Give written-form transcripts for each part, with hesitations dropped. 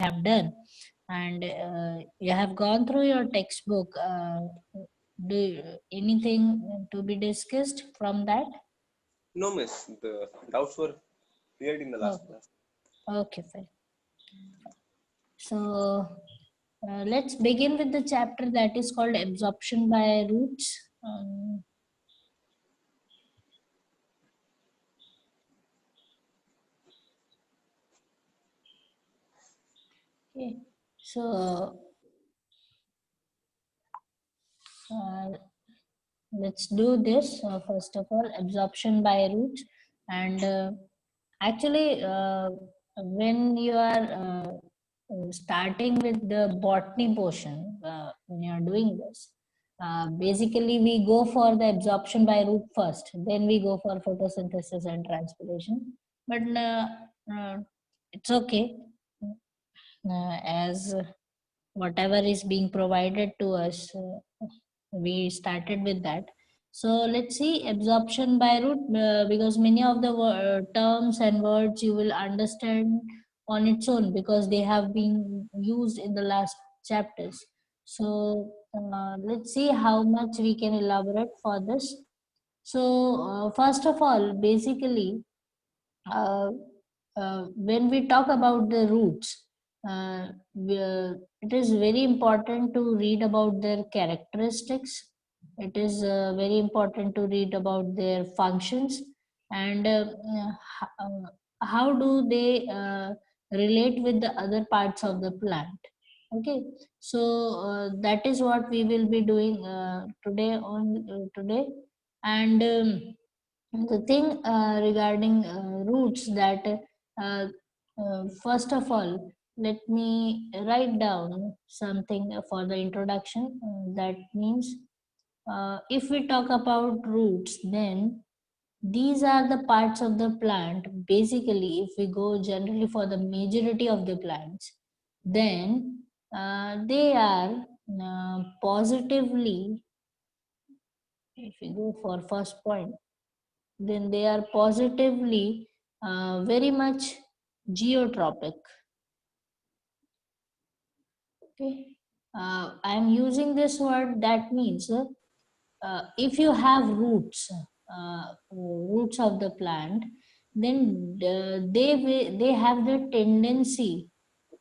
have done, and you have gone through your textbook. Do anything to be discussed from that? No, miss. The doubts were cleared in the last Okay, class. okay, fine. So let's begin with the chapter that is called absorption by roots. Okay, so uh, let's do this. First of all, absorption by roots, and actually, when you are starting with the botany portion, when you are doing this, basically we go for the absorption by root first, then we go for photosynthesis and transpiration. But it's okay, as whatever is being provided to us, we started with that. So let's see absorption by root, because many of the terms and words you will understand on its own because they have been used in the last chapters. So let's see how much we can elaborate for this. So first of all, basically, uh, when we talk about the roots, it is very important to read about their characteristics. It is very important to read about their functions, and how do they relate with the other parts of the plant. Okay, so that is what we will be doing today, and the thing regarding roots, that first of all, let me write down something for the introduction. That means, if we talk about roots, then these are the parts of the plant. Basically, if we go generally for the majority of the plants, then they are positively, if we go for first point, then they are positively very much geotropic. Okay, I am using this word. That means, if you have roots of the plant, then they have the tendency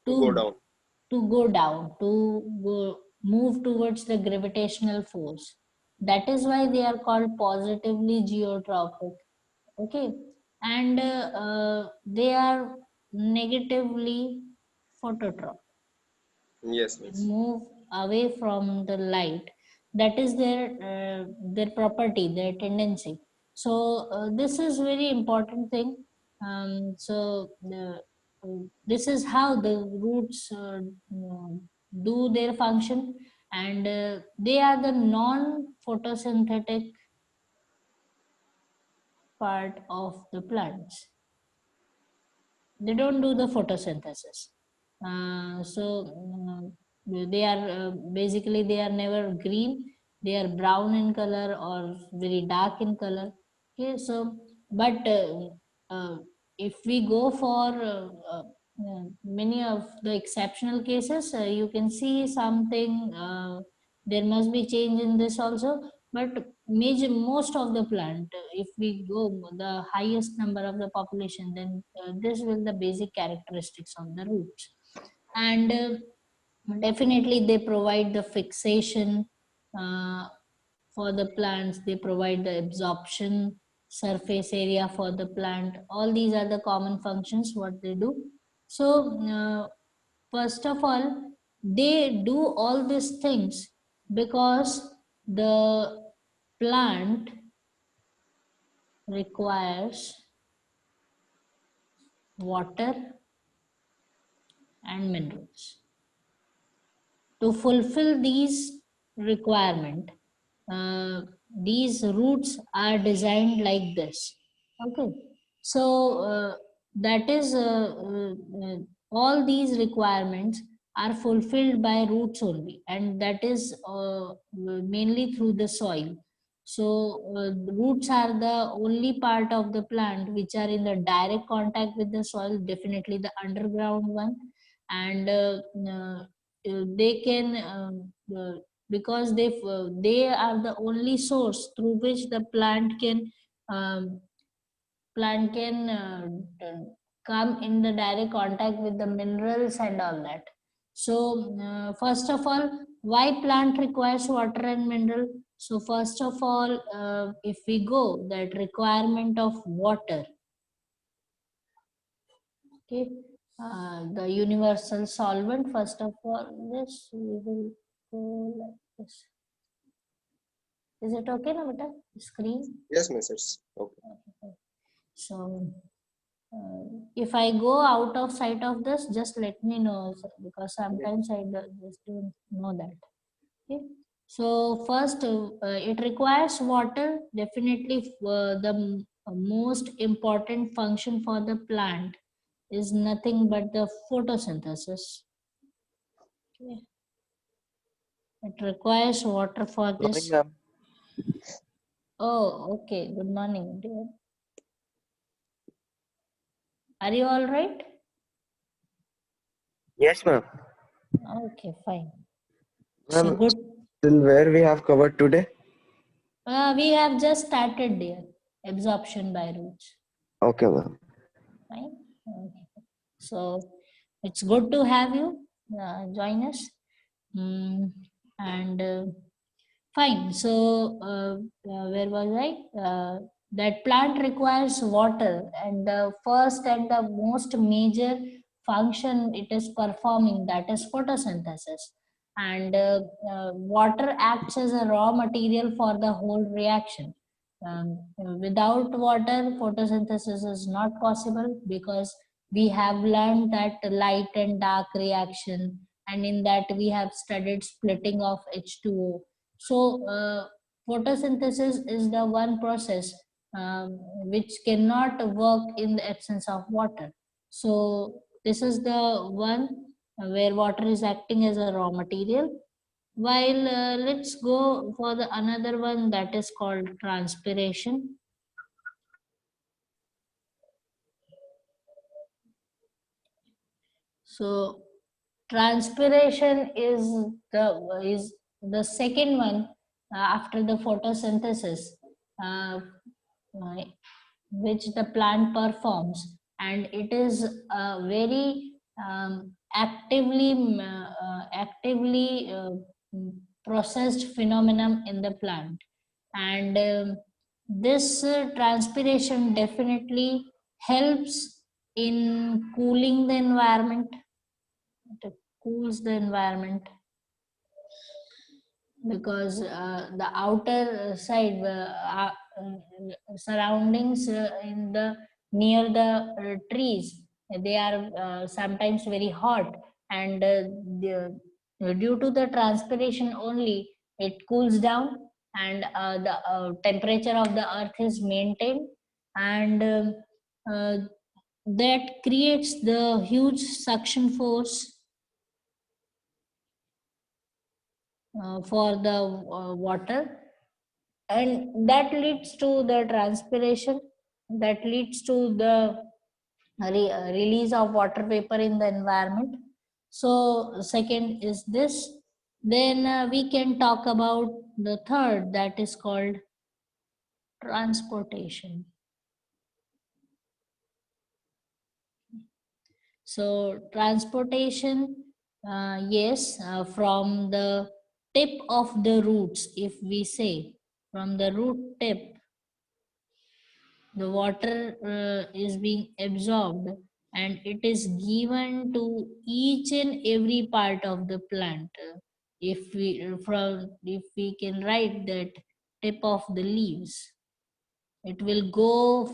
To go to down. go down, to go move towards the gravitational force. That is why they are called positively geotropic. Okay, and they are negatively phototropic. Yes, They miss. move away from the light. That is their property, their tendency. So this is very important thing. So this is how the roots do their function, and they are the non photosynthetic part of the plants. They don't do the photosynthesis. So they are basically, they are never green. They are brown in color or very dark in color. Okay, so but if we go for many of the exceptional cases, you can see something, there must be change in this also. But major most of the plant, if we go the highest number of the population, then this will the basic characteristics of the roots. And definitely they provide the fixation uh, for the plants. They provide the absorption surface area for the plant. All these are the common functions what they do. So first of all, they do all these things because the plant requires water and minerals. To fulfill these requirement, uh, these roots are designed like this. Okay, so that is all these requirements are fulfilled by roots only, and that is mainly through the soil. So the roots are the only part of the plant which are in the direct contact with the soil, definitely the underground one. and they can because they are the only source through which the um, plant can come in the direct contact with the minerals and all that. So first of all, why plant requires water and mineral? So first of all, if we go that requirement of water, okay, the universal solvent, first of all, this we will go like this. Is it okay now, beta? Screen? Yes, miss. It's okay. Okay. So if I go out of sight of this, just let me know, because sometimes I just don't know that. Okay. So first, it requires water. Definitely, the most important function for the plant is nothing but the photosynthesis. Okay. It requires water for Morning, this. ma'am. Oh, okay. Good morning, dear. Are you all right? Yes, ma'am. Okay, fine. So Ma'am, good. till where we have covered today? We have just started, dear. Absorption by roots. Okay, ma'am. Fine. Okay. So it's good to have you join us. And fine. So where was I? That plant requires water, and the first and the most major function it is performing, that is photosynthesis. And water acts as a raw material for the whole reaction. Without water, photosynthesis is not possible, because we have learned that light and dark reaction, and in that we have studied splitting of H2O. So photosynthesis is the one process which cannot work in the absence of water. So this is the one where water is acting as a raw material. While let's go for the another one, that is called transpiration. So transpiration is the second one after the photosynthesis, uh, uh, which the plant performs, and it is a very actively processed phenomenon in the plant. And this transpiration definitely helps in cooling the environment. It cools the environment, because the outer side surroundings in the near the trees, they are sometimes very hot, and due to the transpiration only, it cools down, and the temperature of the earth is maintained, and uh, that creates the huge suction force for the water, and that leads to the transpiration, that leads to the release of water vapor in the environment. So second is this. Then we can talk about the third, that is called transportation. So transportation, yes, from the tip of the roots, if we say from the root tip, the water is being absorbed, and it is given to each and every part of the plant. If we can write that tip of the leaves, it will go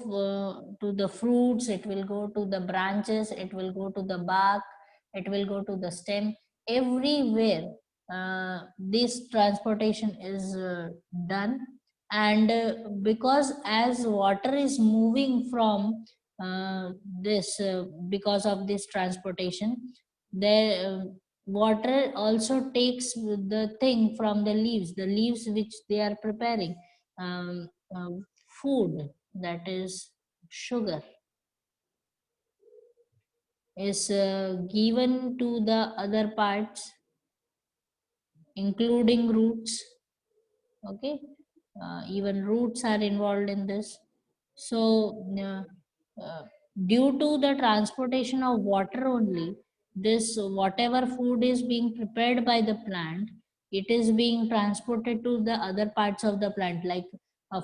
to the fruits, it will go to the branches, it will go to the bark, it will go to the stem. Everywhere this transportation is done. And because as water is moving from this because of this transportation, the water also takes the thing from the leaves which they are preparing, um, food, that is sugar. is given to the other parts, including roots. Okay, even roots are involved in this. So due to the transportation of water only, this whatever food is being prepared by the plant, it is being transported to the other parts of the plant, like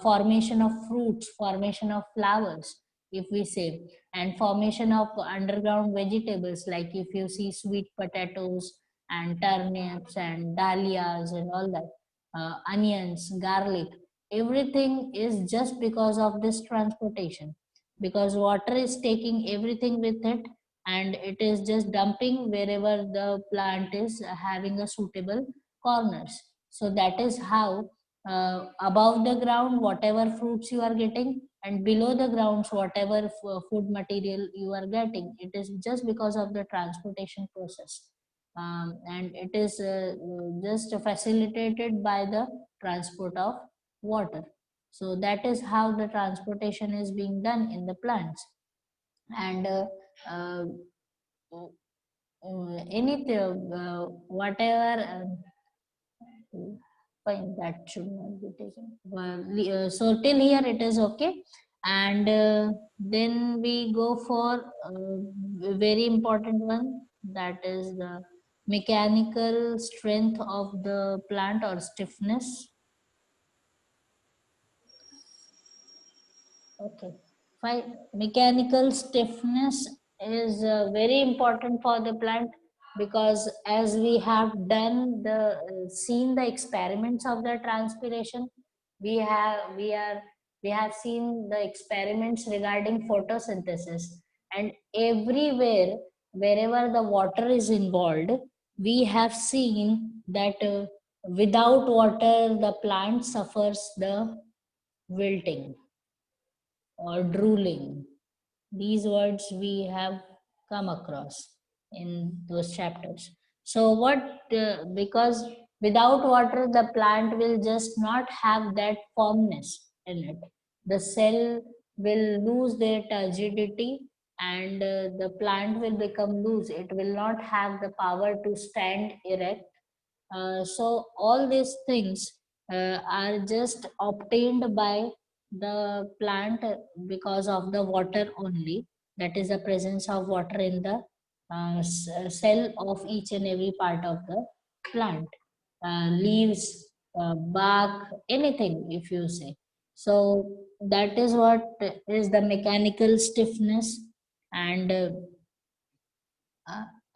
formation of fruits, formation of flowers, if we say, and formation of underground vegetables, like if you see sweet potatoes and turnips and dahlias and all that, onions, garlic, everything is just because of this transportation, because water is taking everything with it, and it is just dumping wherever the plant is having a suitable corners. So that is how above the ground whatever fruits you are getting, and below the grounds whatever food material you are getting, it is just because of the transportation process. And it is just facilitated by the transport of water. So that is how the transportation is being done in the plants. And uh, anything, whatever, fine, that should not be taken. Well, so till here it is okay. And then we go for a very important one, that is the mechanical strength of the plant or stiffness. Okay, fine. Mechanical stiffness is very important for the plant, because as we have done the seen the experiments of the transpiration, we have seen the experiments regarding photosynthesis, and everywhere wherever the water is involved, we have seen that without water the plant suffers the wilting or drooling. These words we have come across in those chapters. So, because without water, the plant will just not have that firmness in it. The cell will lose their turgidity, and the plant will become loose. It will not have the power to stand erect. So all these things are just obtained by the plant because of the water only. That is the presence of water in the cell of each and every part of the plant, leaves, bark, anything, if you say. So that is what is the mechanical stiffness. And uh,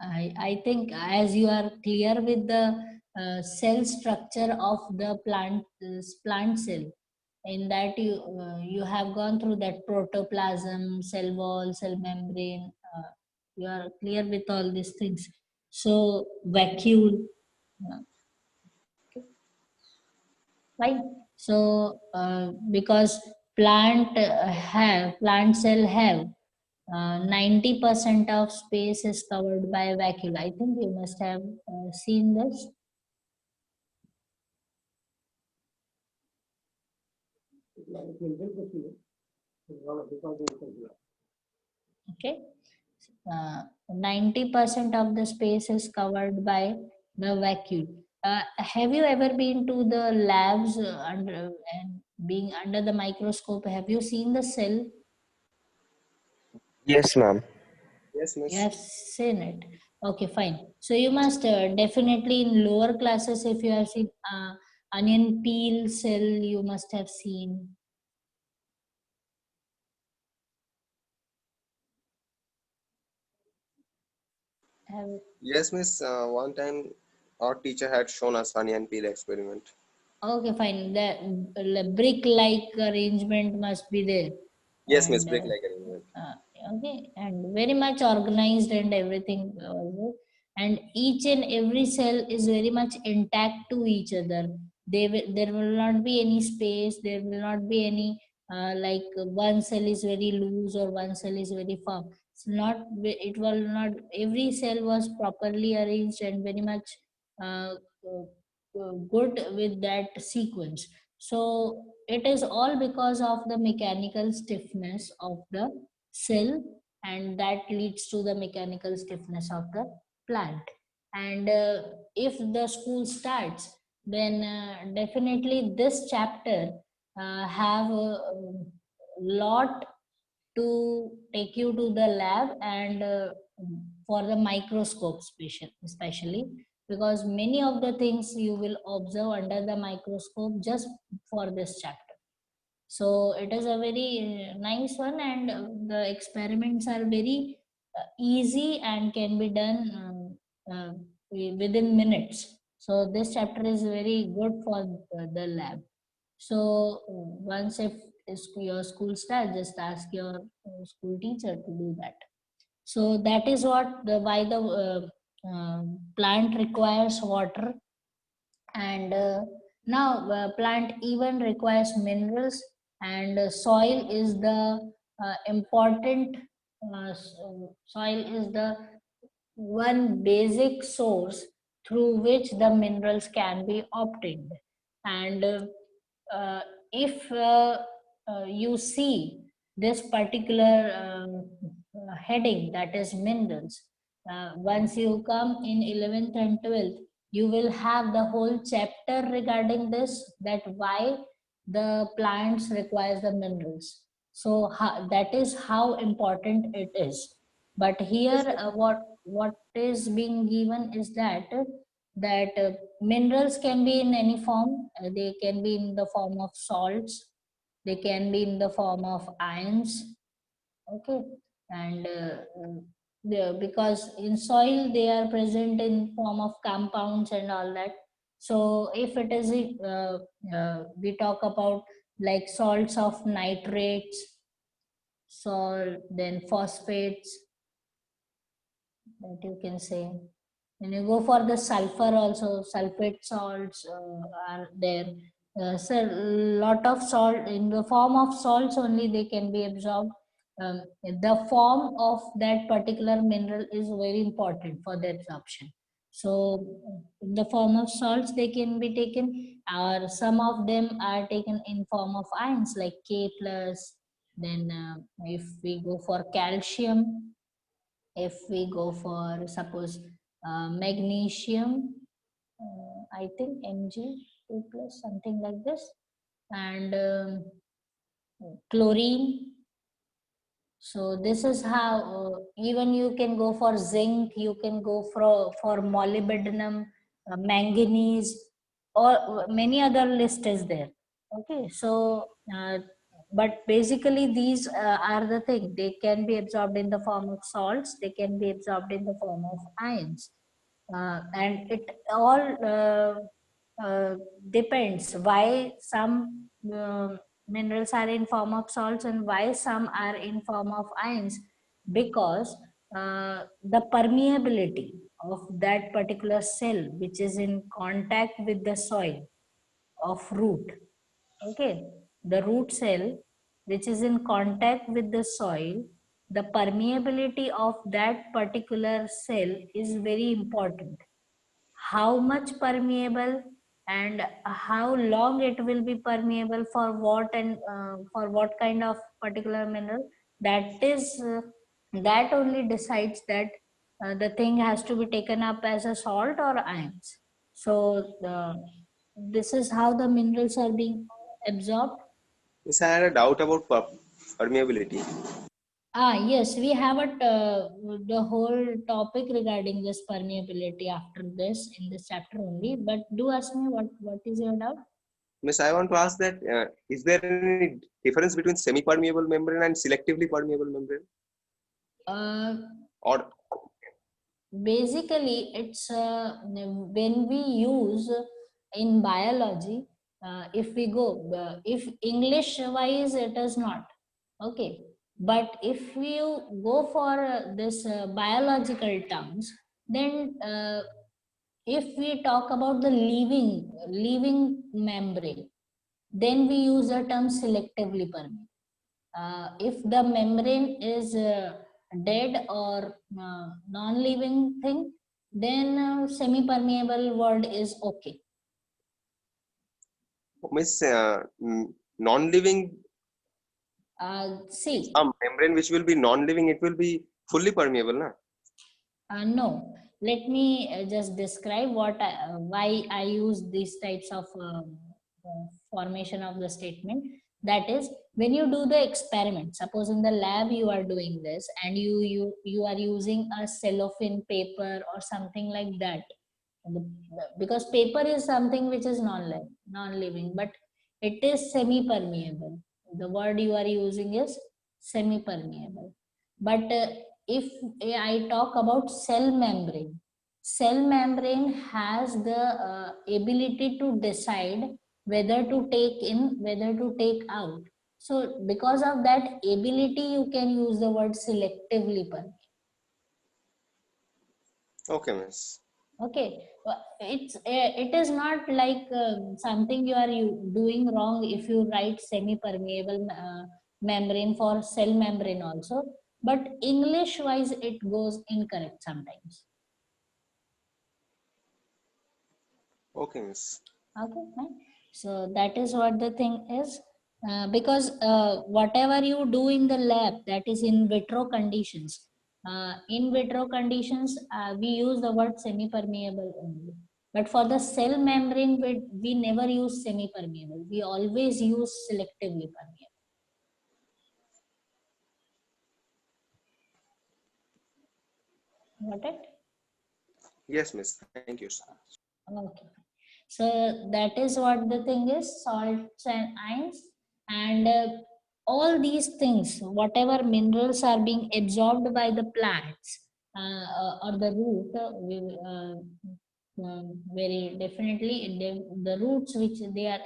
I think as you are clear with the cell structure of the plant cell, in that you have gone through that protoplasm, cell wall, cell membrane. You are clear with all these things. So vacuole, uh, right? So because plant cell have 90% of space is covered by vacuole. I think you must have seen this. Okay. 90% of the space is covered by the vacuole. Have you ever been to the labs and being under the microscope? Have you seen the cell? Yes, ma'am. Yes, You miss. have seen it. Okay, fine. So you must definitely in lower classes, if you have seen onion peel cell, you must have seen. Have, Yes, miss. One time our teacher had shown us onion peel experiment. okay, fine. The brick-like arrangement must be there, Yes, miss. and Brick like arrangement. okay, and very much organized and everything. And each and every cell is very much intact to each other. There will not be any space. There will not be any like one cell is very loose or one cell is very firm. It's not. It will not. Every cell was properly arranged and very much uh, good with that sequence. So it is all because of the mechanical stiffness of the cell, and that leads to the mechanical stiffness of the plant. And if the school starts, then definitely this chapter have a lot to take you to the lab, and for the microscope especially, because many of the things you will observe under the microscope just for this chapter. So it is a very nice one, and the experiments are very easy and can be done within minutes. So this chapter is very good for the lab. So once if your school starts, just ask your school teacher to do that. So that is what the why the plant requires water. And now plant even requires minerals, and soil is the important soil is the one basic source through which the minerals can be obtained. And uh, if you see this particular heading, that is minerals, once you come in 11th and 12th, you will have the whole chapter regarding this, that why the plants requires the minerals. So that is how important it is. But here what is being given is that minerals can be in any form. They can be in the form of salts, they can be in the form of ions. Okay. And because in soil they are present in form of compounds and all that. So if it is we talk about like salts of nitrates, salt, then phosphates, that you can say. When you go for the sulfur also, sulfate salts are there. So lot of salt in the form of salts only they can be absorbed. The form of that particular mineral is very important for the absorption. So in the form of salts they can be taken, or some of them are taken in form of ions like K plus. Then if we go for calcium, if we go for suppose magnesium, I think Mg2 plus, something like this, and chlorine. So this is how even you can go for zinc, you can go for molybdenum, manganese, or many other list is there. Okay, so but basically these are the thing. They can be absorbed in the form of salts, they can be absorbed in the form of ions, and it all depends why some minerals are in form of salts and why some are in form of ions, because the permeability of that particular cell which is in contact with the soil of root. Okay, the root cell which is in contact with the soil, the permeability of that particular cell is very important. How much permeable and how long it will be permeable for what, and for what kind of particular mineral, that is that only decides that the thing has to be taken up as a salt or ions. So this is how the minerals are being absorbed. Yes, I had a doubt about permeability. Yes, we have the whole topic regarding this permeability after this in this chapter only. But do ask me what is your doubt? Miss, I want to ask that is there any difference between semi-permeable membrane and selectively permeable membrane? Uh, Or Basically, it's when we use in biology. If we go, if English wise, it is not okay. But if you go for this biological terms, then if we talk about the living membrane, then we use the term selectively permeable. If the membrane is dead or non-living thing, then semi-permeable word is okay. Miss, non-living See, A membrane which will be non-living, it will be fully permeable, na? no. Let me just describe why I use these types of formation of the statement. That is, when you do the experiment, suppose in the lab you are doing this, and you are using a cellophane paper or something like that. Because paper is something which is non-living, but it is semi-permeable. The word you are using is semi-permeable. But if I talk about cell membrane has the ability to decide whether to take in, whether to take out. So because of that ability, you can use the word selectively permeable. Okay, miss. Okay, it is not like something you doing wrong if you write semi-permeable membrane for cell membrane also, but English wise it goes incorrect sometimes. Okay, miss. Okay, fine. So that is what the thing is. Because whatever you do in the lab, that is in vitro conditions. In vitro conditions, we use the word semi-permeable only. But for the cell membrane, we never use semi-permeable. We always use selectively permeable. Got it? Yes, miss. Thank you, sir. Okay. So that is what the thing is, salts and ions, and all these things, whatever minerals are being absorbed by the plants or the root, very definitely the roots which they are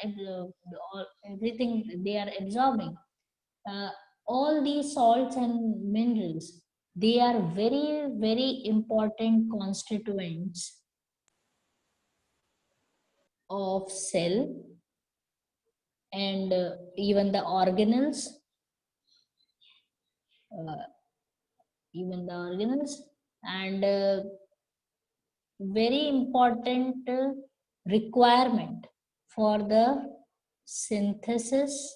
everything they are absorbing. Uh, all these salts and minerals, they are very important constituents of cell, and even the organelles, uh, and very important requirement for the synthesis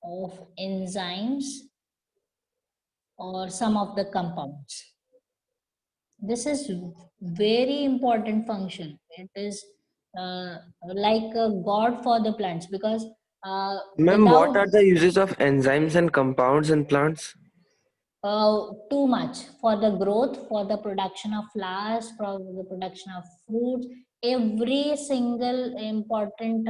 of enzymes or some of the compounds. This is very important function. It is like a god for the plants, because Ma'am, what are without the uses of enzymes and compounds in plants? too much for the growth, for the production of flowers, for the production of fruits, every single important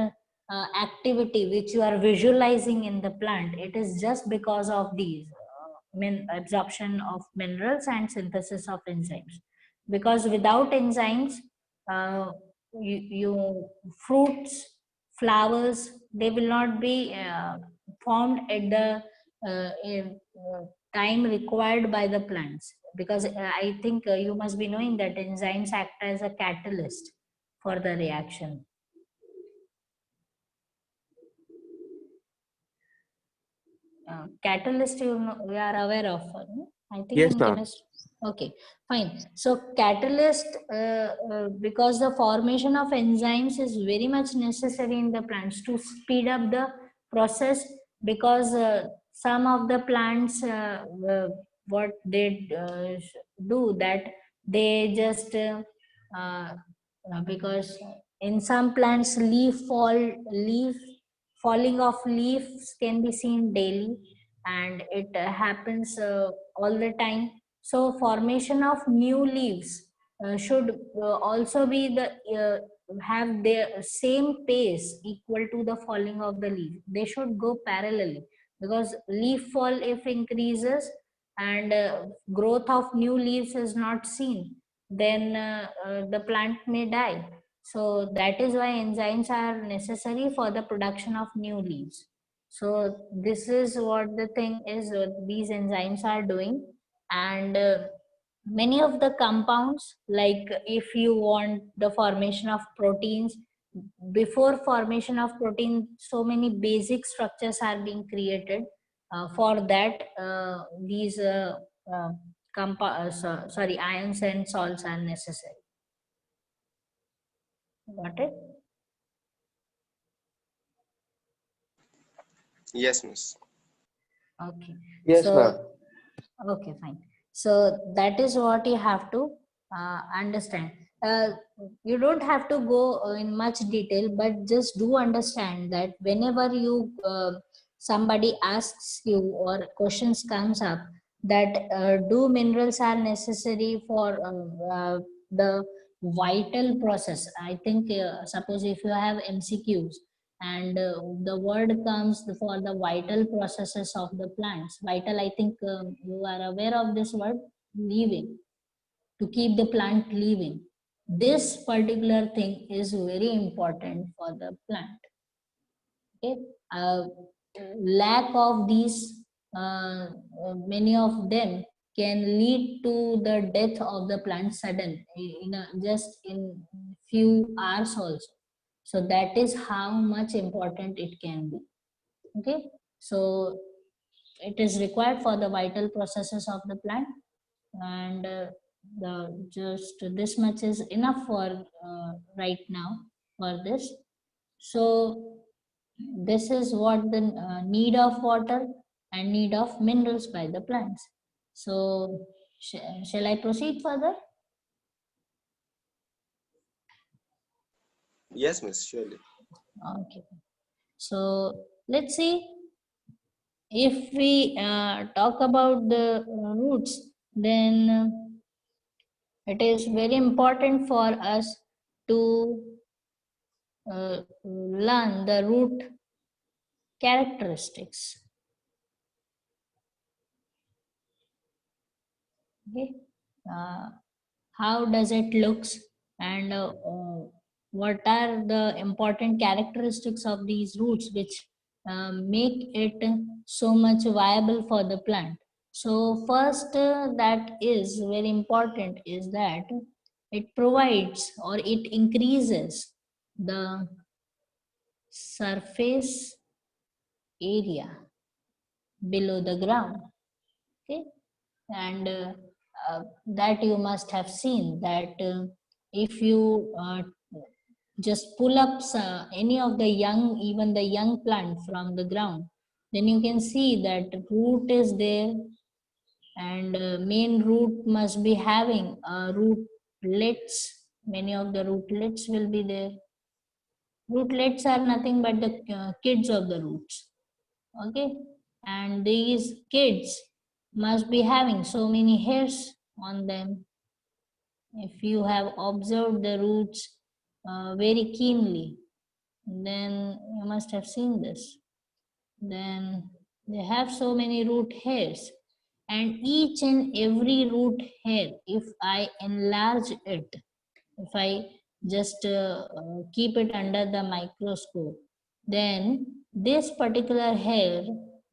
activity which you are visualizing in the plant, it is just because of these absorption of minerals and synthesis of enzymes. Because without enzymes, uh, you fruits, flowers, they will not be formed at the time required by the plants. Because I think you must be knowing that enzymes act as a catalyst for the reaction. Catalyst, we are aware of, no? I think Yes, in ma'am. chemistry. Okay, fine. So catalyst, because the formation of enzymes is very much necessary in the plants to speed up the process. Because some of the plants, what they do, that they just because in some plants leaf falling of leaves can be seen daily, and it happens all the time. So formation of new leaves should also be the have their same pace equal to the falling of the leaf. They should go parallelly, because leaf fall if increases and growth of new leaves is not seen, then the plant may die. So that is why enzymes are necessary for the production of new leaves. So this is what the thing is, these enzymes are doing. And many of the compounds, like if you want the formation of proteins, before formation of protein, so many basic structures are being created. For that, these sorry, ions and salts are necessary. Got it? Yes, miss. Okay. Yes, So, ma'am. okay, fine. So that is what you have to understand. Uh, you don't have to go in much detail, but just do understand that whenever you somebody asks you or questions comes up that do minerals are necessary for the vital process. I think suppose if you have MCQs and the word comes for the vital processes of the plants. Vital, I think you are aware of this word, living, to keep the plant living. This particular thing is very important for the plant. Okay. uh, Lack of these, many of them can lead to the death of the plant sudden in just in few hours also. So that is how much important it can be. Okay. So it is required for the vital processes of the plant, and the just this much is enough for right now for this. So this is what the need of water and need of minerals by the plants. So shall I proceed further? Yes, miss, surely. Okay. So let's see, if we talk about the roots, then it is very important for us to learn the root characteristics. Okay. uh, how does it looks, and what are the important characteristics of these roots which make it so much viable for the plant. So first, that is very important is that it provides or it increases the surface area below the ground. Okay. And that you must have seen that if you just pull up any of the young, even the young plant from the ground, then you can see that root is there, and main root must be having rootlets. Many of the rootlets will be there. Rootlets are nothing but the kids of the roots. Okay. And these kids must be having so many hairs on them. If you have observed the roots very keenly, then you must have seen this. Then they have so many root hairs, and each and every root hair, if I enlarge it, if I just keep it under the microscope, then this particular hair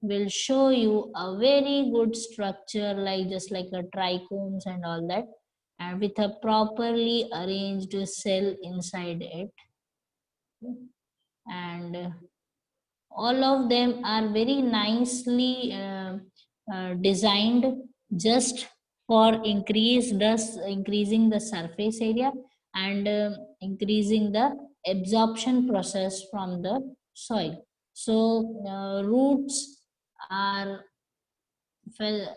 will show you a very good structure, like just like a trichomes and all that, and with a properly arranged cell inside it. And all of them are very nicely designed just for increasing the surface area, and increasing the absorption process from the soil. So roots are fa-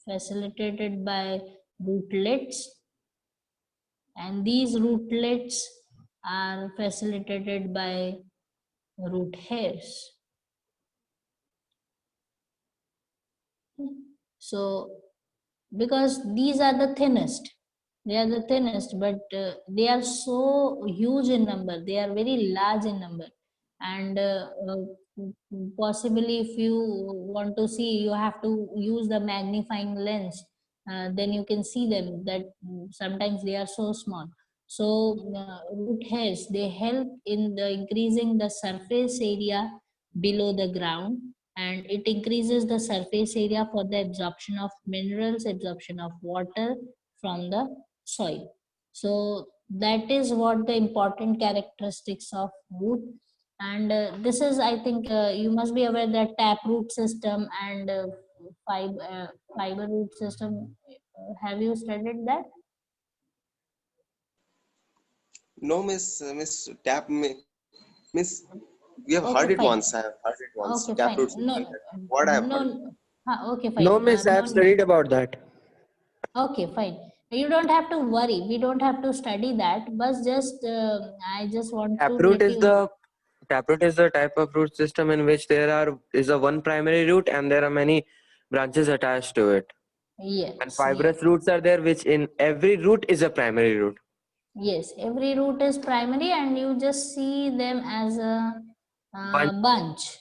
facilitated by rootlets, and these rootlets are facilitated by root hairs. So because these are the thinnest, they are the thinnest, but they are so huge in number, they are very large in number. And possibly if you want to see, you have to use the magnifying lens, then you can see them that sometimes they are so small. So root hairs, they help in the increasing the surface area below the ground, and it increases the surface area for the absorption of minerals, absorption of water from the soil. So that is what the important characteristics of root. And this is, I think, you must be aware that taproot system and fiber root system. Have you studied that? No, miss, miss, tap me, miss. We have Okay, heard it fine. once. I have heard it once. Okay, fine. Taproot No, system. What I have heard. no. Okay, fine. No, miss, I have studied about that. Okay, fine. You don't have to worry. We don't have to study that. But just, I just want to Taproot let is you. the Taproot is the type of root system in which there is a one primary root and there are many branches attached to it. And Yes, fibrous roots are there, which in every root is a primary root. yes. Every root is primary, and you just see them as a bunch.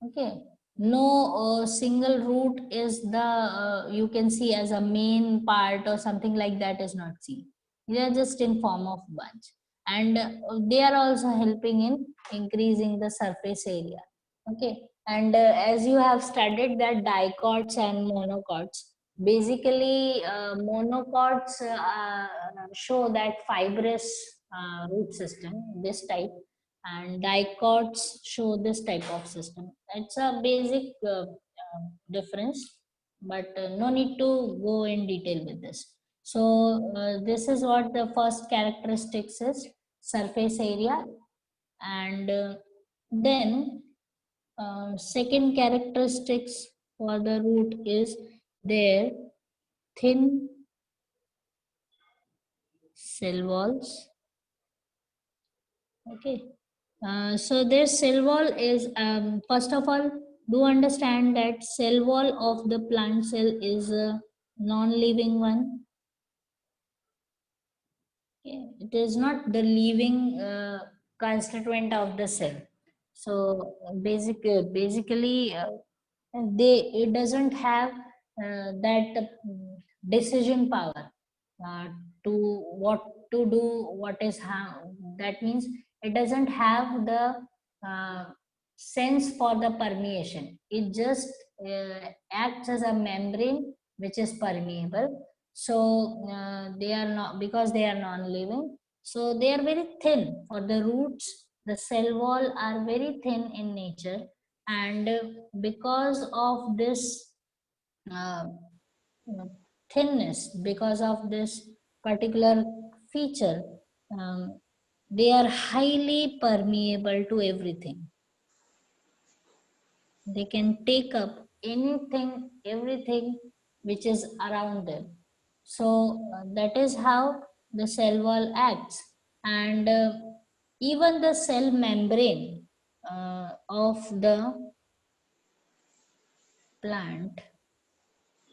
Okay. No single root is the you can see as a main part or something like that is not seen. They are just in form of bunch, and they are also helping in increasing the surface area. Okay, and as you have studied that dicots and monocots, basically monocots show that fibrous root system, this type, and dicots show this type of system. It's a basic difference, but no need to go in detail with this. So this is what the first characteristics is, surface area, and then second characteristics for the root is their thin cell walls. Okay. So their cell wall is, first of all, do understand that cell wall of the plant cell is a non-living one. Okay. It is not the living constituent of the cell. So basically, it doesn't have that decision power to what to do, what is how. That means it doesn't have the uh, sense for the permeation. It just acts as a membrane which is permeable. So they are not, because they are non-living, so they are very thin. For the roots, the cell wall are very thin in nature, and because of this uh, thinness, because of this particular feature, they are highly permeable to everything. They can take up anything, everything which is around them. So that is how the cell wall acts. And even the cell membrane of the plant,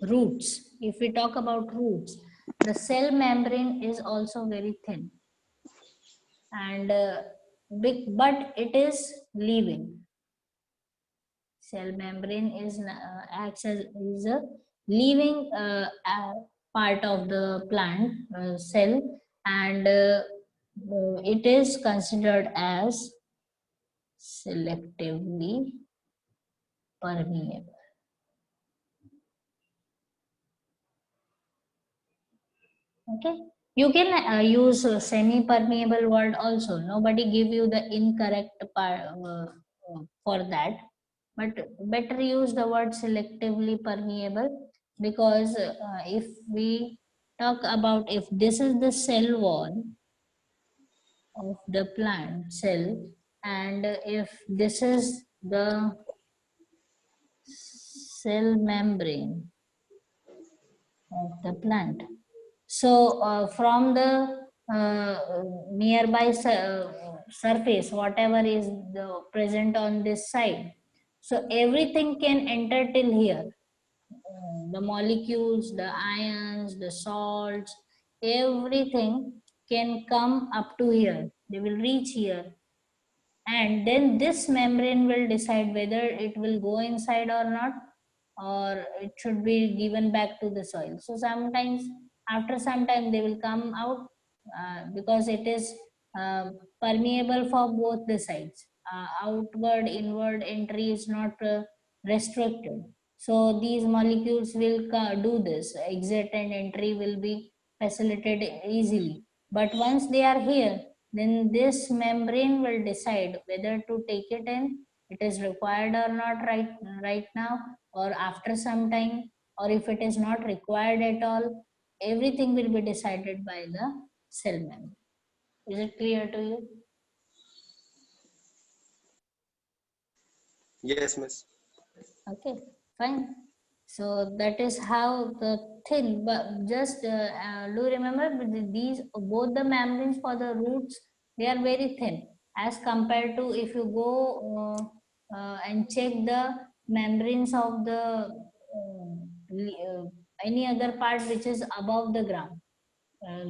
roots, if we talk about roots, the cell membrane is also very thin, and big, but it is living. Cell membrane is acts as is a living part of the plant cell, and it is considered as selectively permeable. Okay, you can use semi-permeable word also. Nobody give you the incorrect part for that, but better use the word selectively permeable, because if we talk about, if this is the cell wall of the plant cell, and if this is the cell membrane of the plant, so from the nearby surface, whatever is the present on this side, so everything can enter till here. The molecules, the ions, the salts, everything can come up to here. They will reach here, and then this membrane will decide whether it will go inside or not, or it should be given back to the soil. So sometimes, after some time, they will come out because it is permeable for both the sides. Outward inward entry is not restricted, so these molecules will do this. Exit and entry will be facilitated easily, but once they are here, then this membrane will decide whether to take it in, it is required or not, right now, or after some time, or if it is not required at all. Everything will be decided by the cell membrane. Is it clear to you? Yes, miss. Okay, fine. So that is how the thin, but just do remember these both the membranes for the roots, they are very thin as compared to if you go and check the membranes of the any other part which is above the ground.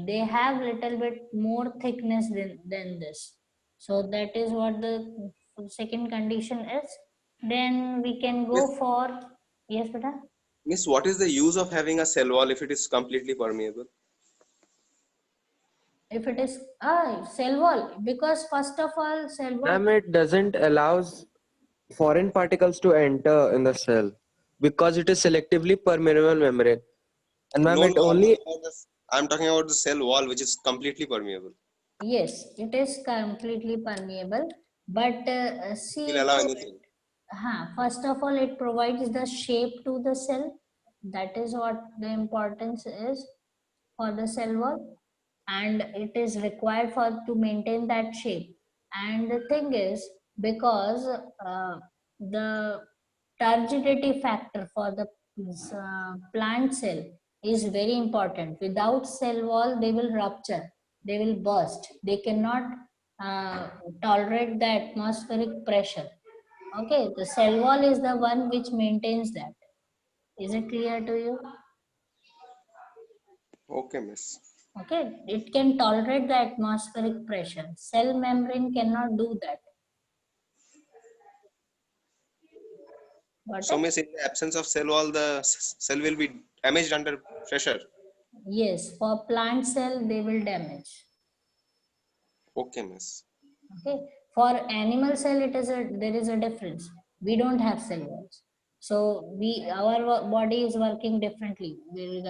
They have little bit more thickness than this. So that is what the second condition is. Then we can go Miss, for, yes, beta. miss, what is the use of having a cell wall if it is completely permeable? If it is cell wall, because first of all, cell wall, Ma'am, it doesn't allows foreign particles to enter in the cell because it is selectively permeable membrane. And ma'am, No, it no, only I'm talking about the cell wall, which is completely permeable. yes, it is completely permeable. But It will see, allow anything. first of all, it provides the shape to the cell. That is what the importance is for the cell wall, and it is required for to maintain that shape. And the thing is, because the turgidity factor for the plant cell is very important. Without cell wall, they will rupture, they will burst, they cannot uh, tolerate the atmospheric pressure. Okay, the cell wall is the one which maintains that. Is it clear to you? Okay, miss. Okay, it can tolerate the atmospheric pressure. Cell membrane cannot do that. Got So, it? miss, in the absence of cell wall, the cell will be damaged under pressure. Yes, for plant cell, they will damage. Okay, miss. Okay, for animal cell, there is a difference. We don't have cell walls, so our body is working differently with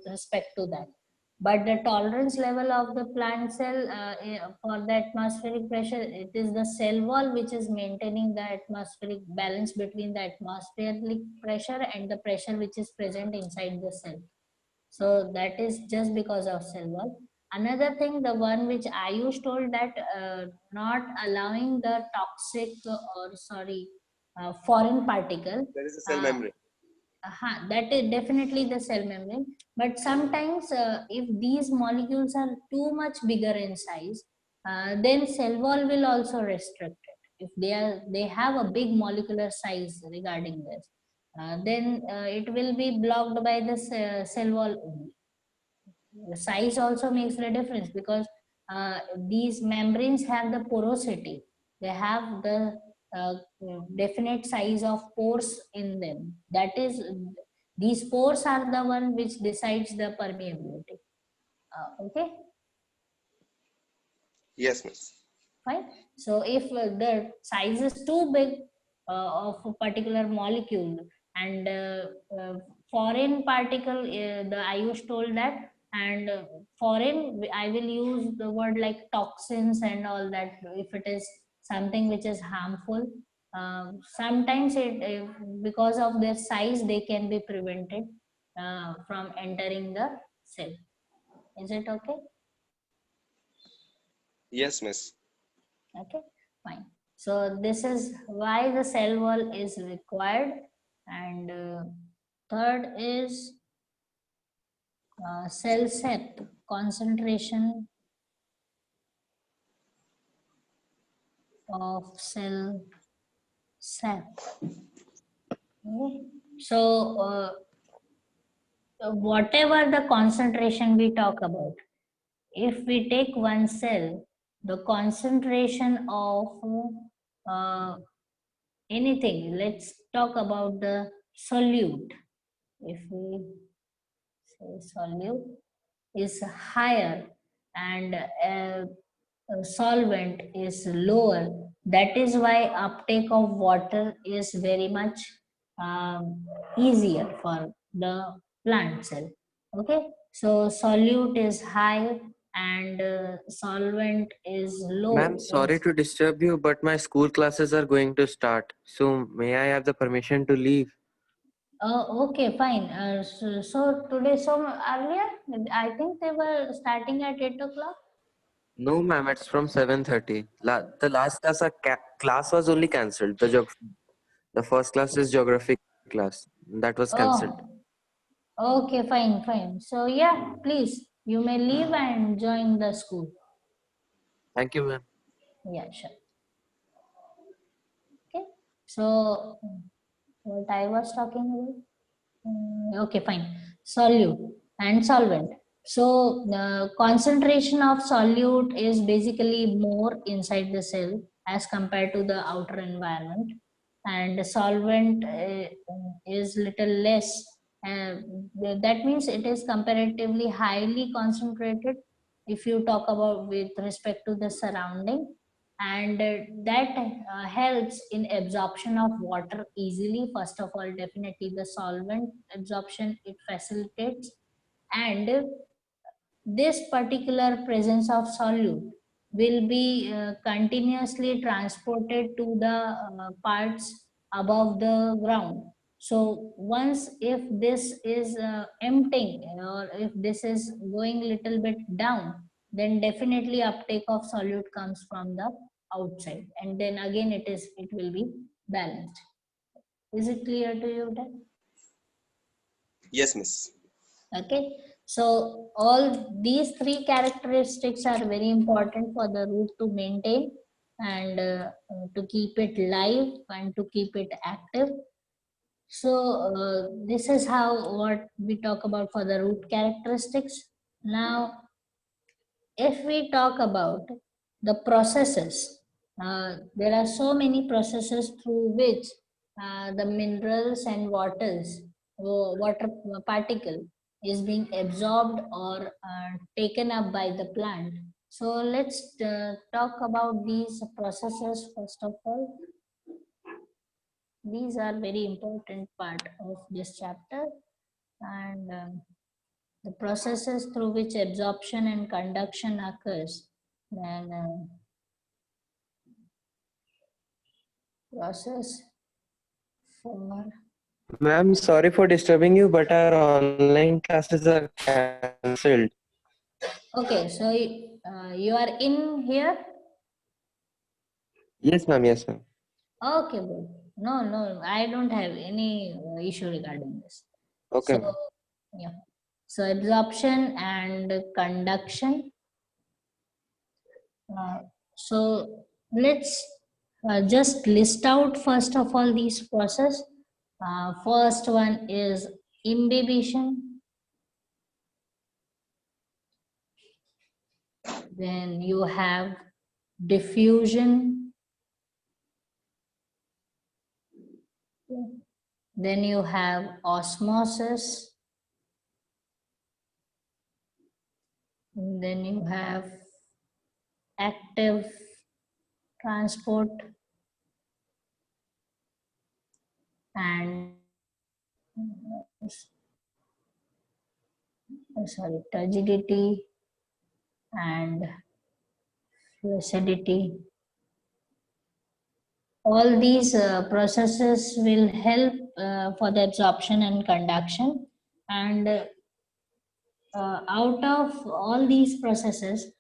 respect to that. But the tolerance level of the plant cell for the atmospheric pressure, it is the cell wall which is maintaining the atmospheric balance between the atmospheric pressure and the pressure which is present inside the cell. So that is just because of cell wall. Another thing, the one which Ayush told, that not allowing the toxic or sorry foreign particle. There is a cell Uh, membrane. that is definitely the cell membrane. But sometimes, if these molecules are too much bigger in size, then cell wall will also restrict it. If they have a big molecular size regarding this, then it will be blocked by the cell wall only. The size also makes the difference, because these membranes have the porosity. They have the uh, definite size of pores in them. That is, these pores are the one which decides the permeability. Okay, Yes, miss. fine. So if the size is too big of a particular molecule, and foreign particle, the Ayush told that, and foreign, I will use the word like toxins and all that. If it is something which is harmful, sometimes because of their size, they can be prevented from entering the cell. Is it okay? Yes, miss. Okay, fine. So this is why the cell wall is required. And third is cell sap, concentration of cell sap. Okay. So whatever the concentration we talk about, if we take one cell, the concentration of anything, let's talk about the solute. If we say solute is higher and a solvent is lower, that is why uptake of water is very much easier for the plant cell. Okay, so solute is high and solvent is ma'am, low. sorry to disturb you, but my school classes are going to start. So may I have the permission to leave? Okay, fine. So today, so earlier, I think they were starting at 8 o'clock. No, ma'am, it's from 7:30. The last class was only cancelled. The geography. The first class is geography class. That was cancelled. Oh, okay, fine, fine. So yeah, please, you may leave and join the school. Thank you, ma'am. Yeah, sure. Okay. So what I was talking about? Okay, fine. Solute and solvent. So the concentration of solute is basically more inside the cell as compared to the outer environment, and the solvent is little less. That means it is comparatively highly concentrated if you talk about with respect to the surrounding, and that helps in absorption of water easily. First of all, definitely the solvent absorption it facilitates, and this particular presence of solute will be continuously transported to the parts above the ground. So once if this is emptying, or if this is going little bit down, then definitely uptake of solute comes from the outside, and then again it will be balanced. Is it clear to you then? Yes, miss. Okay, so all these three characteristics are very important for the root to maintain, and to keep it live and to keep it active. So this is how what we talk about for the root characteristics. Now if we talk about the processes, there are so many processes through which the minerals and water particle is being absorbed or taken up by the plant. So let's talk about these processes first of all. These are very important part of this chapter, and the processes through which absorption and conduction occurs. Then process for Ma'am, sorry for disturbing you, but our online classes are cancelled. okay. So you are in here. Yes, ma'am. Yes, ma'am. Okay, good. No, no, I don't have any issue regarding this. Okay, So ma'am. yeah. So absorption and conduction. Uh, so let's just list out first of all these process. First one is imbibition. Then you have diffusion. Then you have osmosis. And then you have active transport and sorry, turgidity and flaccidity. All these processes will help for the absorption and conduction, and out of all these processes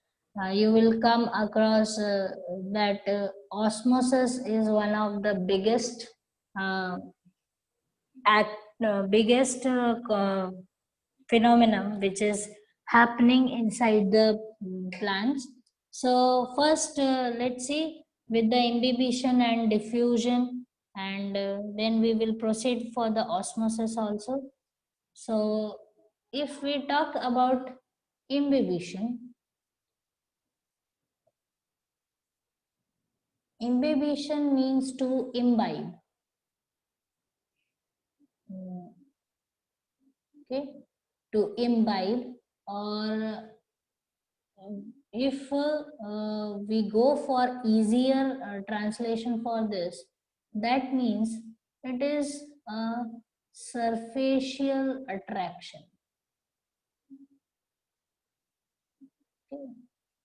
you will come across that osmosis is one of the biggest uh, act biggest phenomenon which is happening inside the plants. So first let's see with the imbibition and diffusion, and then we will proceed for the osmosis also. So if we talk about imbibition, imbibition means to imbibe. Okay, to imbibe, or if we go for easier translation for this, that means it is a surfacial attraction. Okay.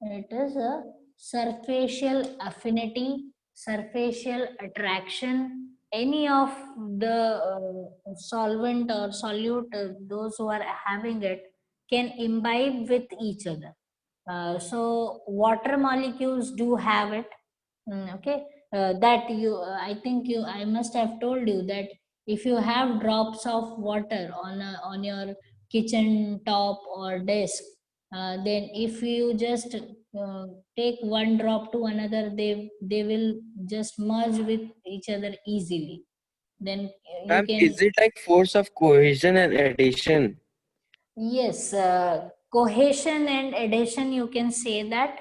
It is a surfacial affinity, surfacial attraction. Any of the solvent or solute, those who are having it, can imbibe with each other. So water molecules do have it. Okay. that you I think I must have told you that if you have drops of water on your kitchen top or desk, then if you just take one drop to another, they will just merge with each other easily. Then you Ma'am, can. is it like force of cohesion and addition? Yes, cohesion and adhesion, you can say that.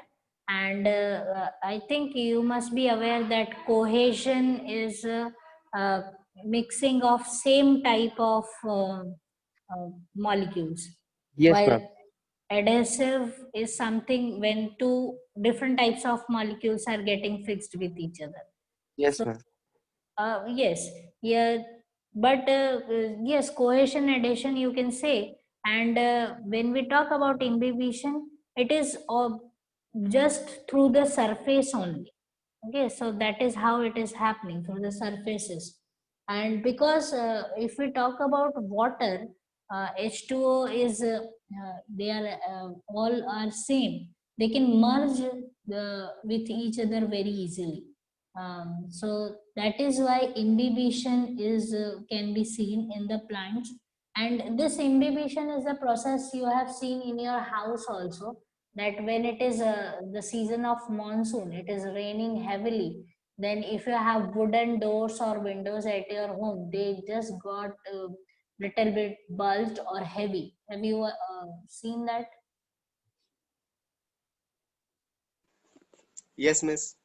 And I think you must be aware that cohesion is uh, mixing of same type of molecules, Yes, while ma'am. adhesive is something when two different types of molecules are getting fixed with each other. Yes, So ma'am. yes, yeah, but yes, cohesion adhesion you can say. And when we talk about imbibition, it is just through the surface only. Okay, so that is how it is happening through the surfaces. And because if we talk about water, H2O is they are all are same. They can merge with each other very easily. So that is why imbibition is can be seen in the plants. And this imbibition is a process you have seen in your house also, that when it is the season of monsoon, it is raining heavily, then if you have wooden doors or windows at your home, they just got little bit bulged or heavy. Have you seen that? Yes, miss.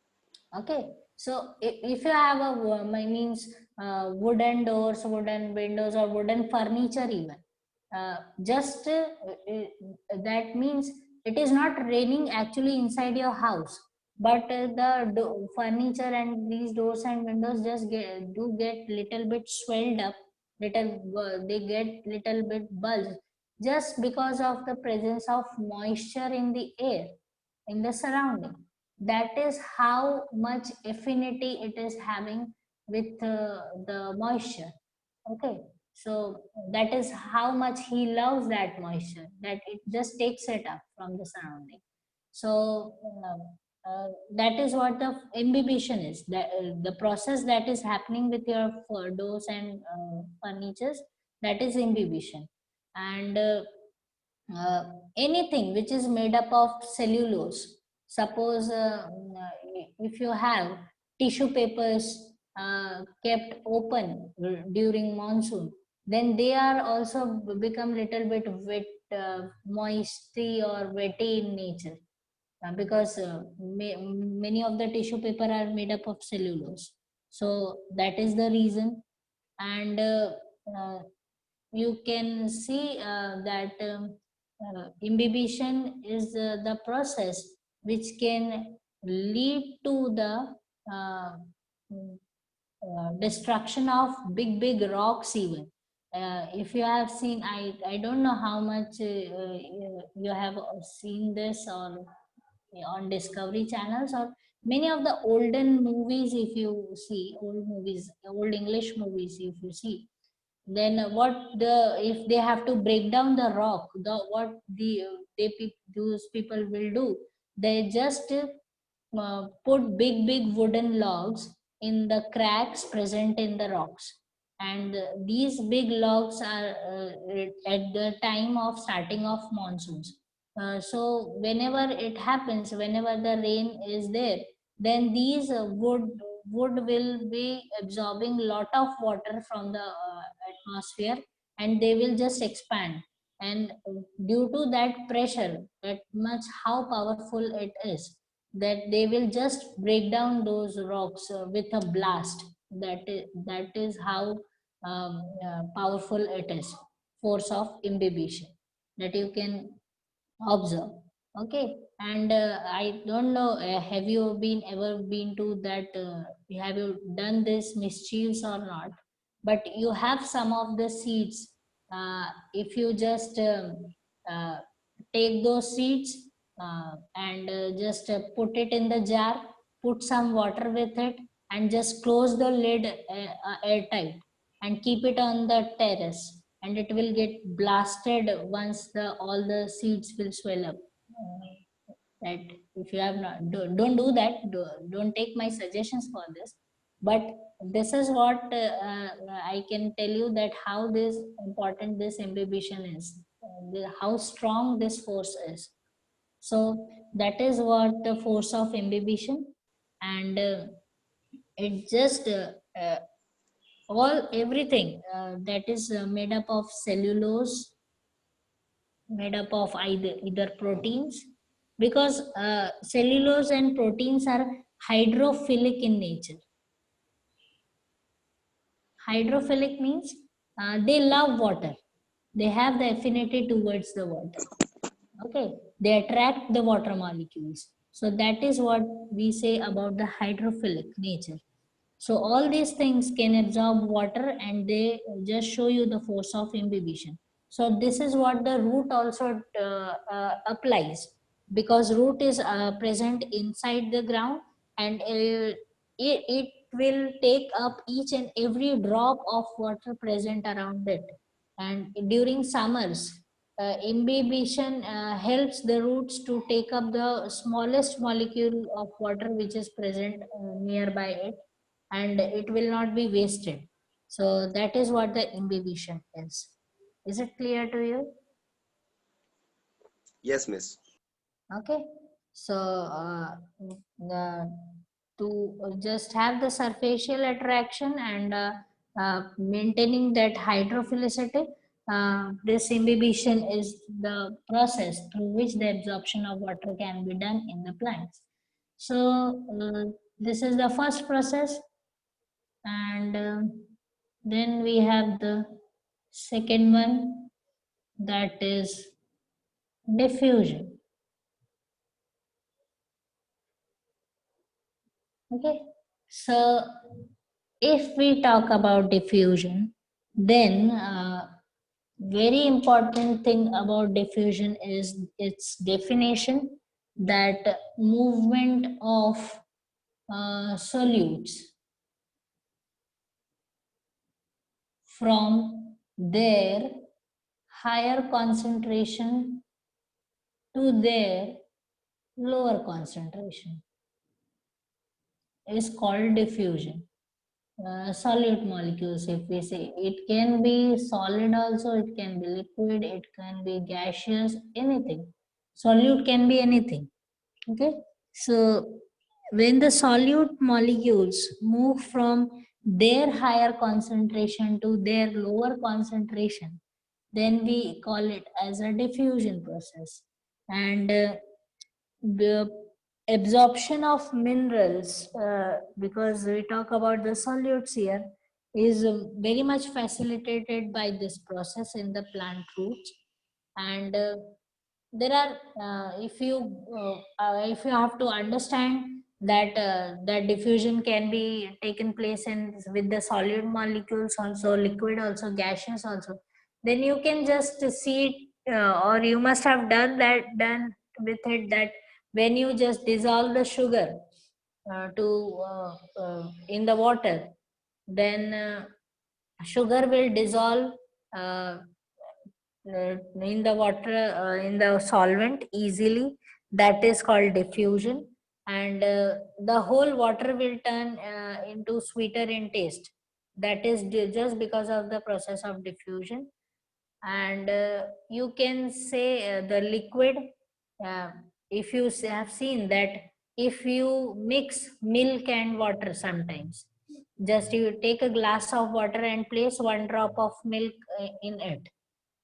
Okay, so if you have a means wooden doors, wooden windows, or wooden furniture even, just that means it is not raining actually inside your house, but the furniture and these doors and windows just get little bit swelled up, little they get little bit bulged, just because of the presence of moisture in the air, in the surrounding. That is how much affinity it is having with the moisture. Okay, so that is how much he loves that moisture, that it just takes it up from the surrounding. So that is what the imbibition is, that the process that is happening with your doors and furnitures, that is imbibition. And uh, anything which is made up of cellulose, suppose if you have tissue papers kept open during monsoon, then they are also become little bit wet, moisty or wetty in nature, because many of the tissue paper are made up of cellulose. So that is the reason. And uh, you can see that imbibition is the process which can lead to the uh, mm, destruction of big rocks even. If you have seen, I don't know how much you have seen this or on Discovery channels, or many of the olden movies. If you see old movies, old English movies, if you see, then what the if they have to break down the rock, the what those people will do, they just put big wooden logs in the cracks present in the rocks. And these big logs are at the time of starting of monsoons. So whenever it happens, whenever the rain is there, then these wood will be absorbing lot of water from the atmosphere, and they will just expand. And due to that pressure, that much how powerful it is, that they will just break down those rocks with a blast. That is how powerful it is, force of imbibition, that you can observe. Okay, and I don't know, have you been ever been to that have you done this mischiefs or not, but you have some of the seeds. If you just uh, take those seeds and just put it in the jar, put some water with it, and just close the lid airtight, and keep it on the terrace, and it will get blasted once the all the seeds will swell up. That if if you have not, don't do that. Don't take my suggestions for this. But this is what I can tell you, that how this important this imbibition is, how strong this force is. So that is what the force of imbibition, and it just all everything that is made up of cellulose, made up of either proteins, because cellulose and proteins are hydrophilic in nature. Hydrophilic means they love water, they have the affinity towards the water. Okay, they attract the water molecules. So that is what we say about the hydrophilic nature. So all these things can absorb water, and they just show you the force of imbibition. So this is what the root also applies, because root is present inside the ground, and it will take up each and every drop of water present around it. And during summers, imbibition helps the roots to take up the smallest molecule of water which is present nearby it, and it will not be wasted. So that is what the imbibition is. Is it clear to you? Yes, miss. Okay. So the, to just have the surfacial attraction and maintaining that hydrophilicity, this imbibition is the process through which the absorption of water can be done in the plants. So this is the first process, and then we have the second one, that is diffusion. Okay, so if we talk about diffusion, then very important thing about diffusion is its definition, that movement of solutes from their higher concentration to their lower concentration is called diffusion. Solute molecules, if we say, it can be solid also, it can be liquid, it can be gaseous, anything. Solute can be anything. Okay, so when the solute molecules move from their higher concentration to their lower concentration, then we call it as a diffusion process. And the absorption of minerals, because we talk about the solutes here, is very much facilitated by this process in the plant roots. And there are if you have to understand that that diffusion can be taken place in with the solid molecules also, liquid also, gaseous also, then you can just see it, or you must have done with it, that when you just dissolve the sugar in the water, then sugar will dissolve uh, in the water, in the solvent easily. That is called diffusion. And the whole water will turn into sweeter in taste. That is just because of the process of diffusion. And you can say the liquid, uh, if you have seen that, if you mix milk and water sometimes, just you take a glass of water and place one drop of milk in it,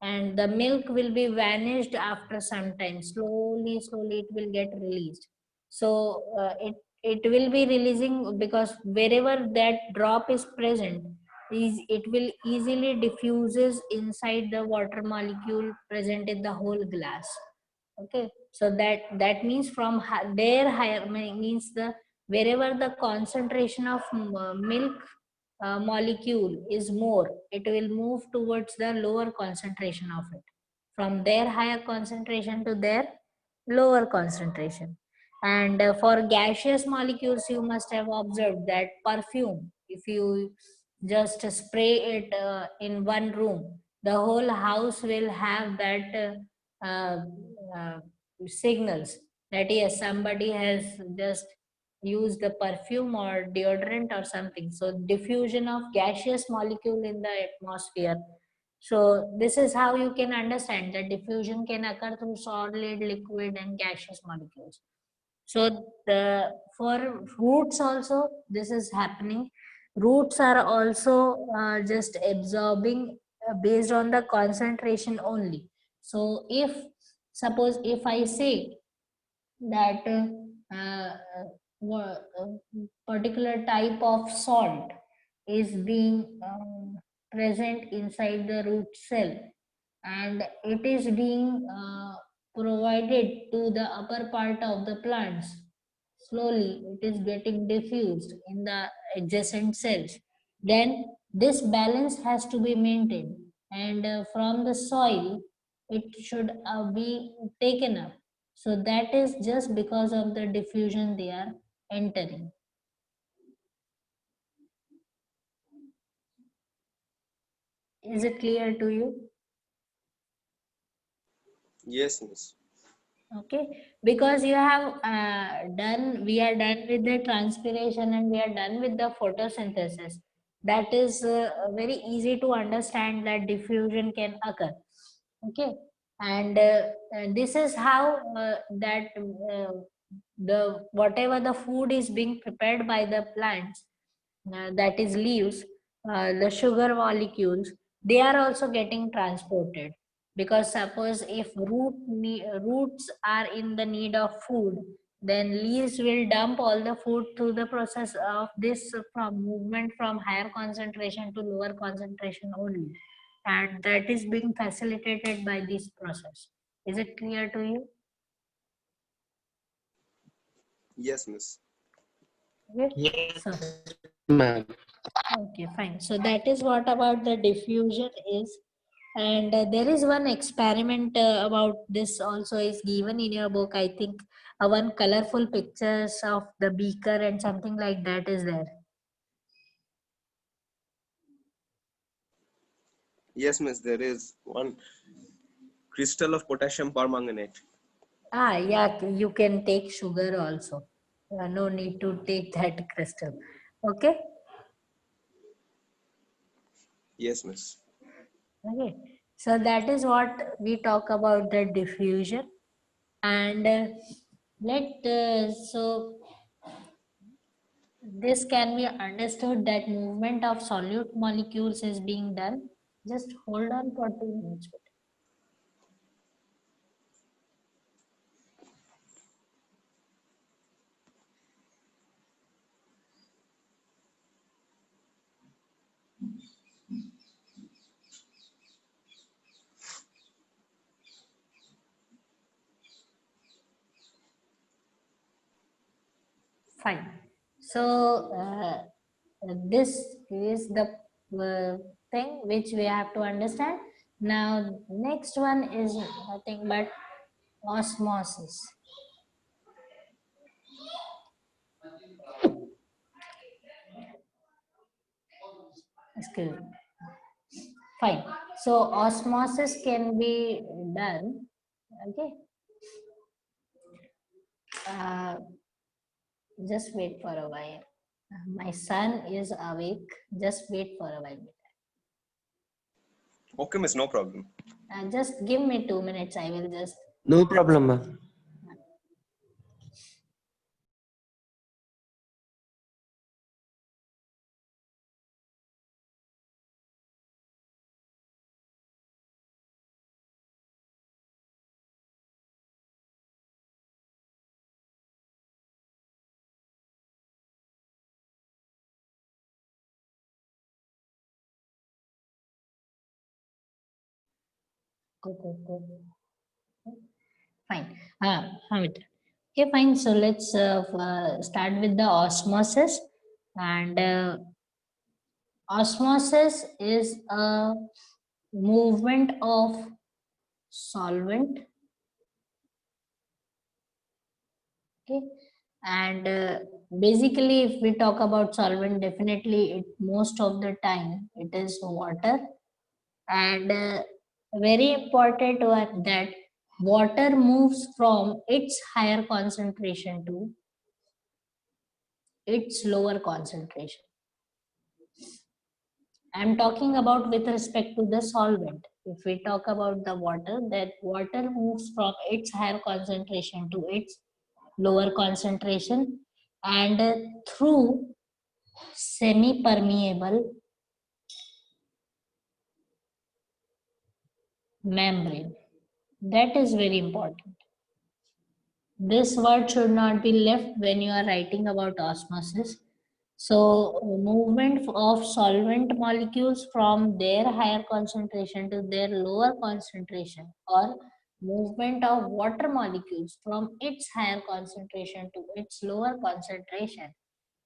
and the milk will be vanished after some time. Slowly it will get released. So it will be releasing, because wherever that drop is present, is it will easily diffuses inside the water molecule present in the whole glass. Okay, so that means from their higher, means the wherever the concentration of milk molecule is more, it will move towards the lower concentration of it, from their higher concentration to their lower concentration. And for gaseous molecules, you must have observed that perfume, if you just spray it in one room, the whole house will have that uh, uh, signals that yes, somebody has just used the perfume or deodorant or something. So diffusion of gaseous molecule in the atmosphere. So this is how you can understand that diffusion can occur through solid, liquid, and gaseous molecules. So the for roots also this is happening. Roots are also just absorbing based on the concentration only. So if suppose if I say that particular type of salt is being present inside the root cell, and it is being provided to the upper part of the plants, slowly it is getting diffused in the adjacent cells, then this balance has to be maintained, and from the soil it should be taken up. So that is just because of the diffusion they are entering. Is it clear to you? Yes, miss. Okay, because you have we are done with the transpiration and we are done with the photosynthesis. That is very easy to understand that diffusion can occur. Okay, and this is how that the whatever the food is being prepared by the plants, that is leaves, the sugar molecules, they are also getting transported, because suppose if roots are in the need of food, then leaves will dump all the food through the process of this, from movement from higher concentration to lower concentration only, and that is being facilitated by this process. Is it clear to you? Yes, miss. Okay. So Ma'am. okay, fine. So that is what about the diffusion is. And there is one experiment about this also is given in your book. I think one colorful pictures of the beaker and something like that is there. Yes, miss. There is one crystal of potassium permanganate. Ah, yeah, you can take sugar also. No need to take that crystal. Okay. Yes, miss. Okay. So that is what we talk about the diffusion. And so this can be understood that movement of solute molecules is being done. Just hold on for 2 minutes. Fine. So this is the thing which we have to understand. Now next one is nothing but osmosis. Excuse me. Fine. So osmosis can be done. Okay. Uh, just wait for a while. My son is awake. Just wait for a while. Okay, miss. No problem. Just give me 2 minutes. I will just. No problem, ma'am. Fine. Hamid. Okay, fine. So let's start with the osmosis. And osmosis is a movement of solvent. Okay. And basically, if we talk about solvent, definitely most of the time it is water. And very important one, that water moves from its higher concentration to its lower concentration. I'm talking about with respect to the solvent. If we talk about the water, that water moves from its higher concentration to its lower concentration, and through semi-permeable membrane. That is very important. This word should not be left when you are writing about osmosis. So, movement of solvent molecules from their higher concentration to their lower concentration, or movement of water molecules from its higher concentration to its lower concentration,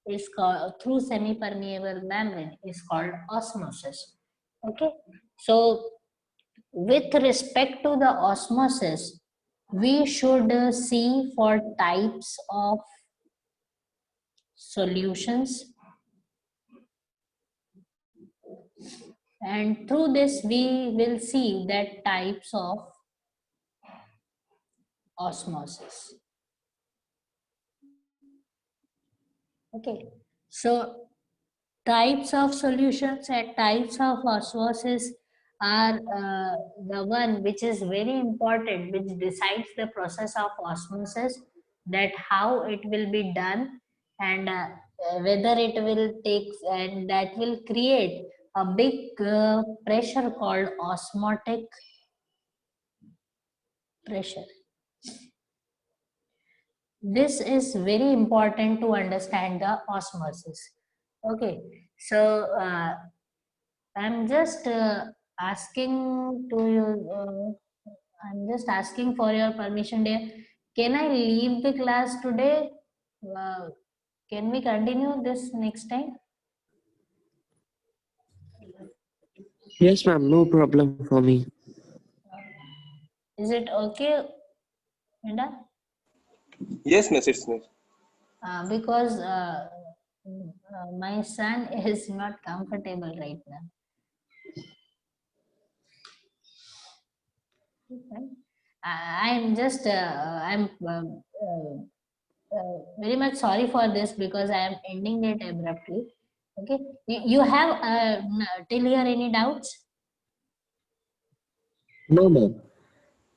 is called through semi-permeable membrane, is called osmosis. Okay, so with respect to the osmosis, we should see for types of solutions, and through this we will see that types of osmosis. Okay, so types of solutions and types of osmosis are the one which is very important, which decides the process of osmosis, that how it will be done, and whether it will take, and that will create a big pressure called osmotic pressure. This is very important to understand the osmosis. Okay, so I'm just asking to you, I'm just asking for your permission, dear. Can I leave the class today? Uh, can we continue this next time? Yes, ma'am. No problem for me. Is it okay, Linda? Yes, miss, it's miss. Because my son is not comfortable right now. Okay. I'm just, I'm very much sorry for this because I am ending it abruptly. Okay, you have till here any doubts? No, ma'am.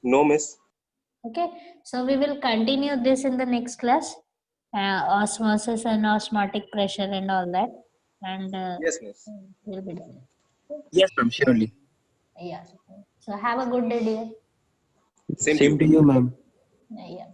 No, miss. Okay, so we will continue this in the next class, osmosis and osmotic pressure and all that, and Yes, miss. we'll be done. Yes, ma'am. Surely. Yeah. So have a good day, dear. Same to Same you. to you, ma'am. Yeah.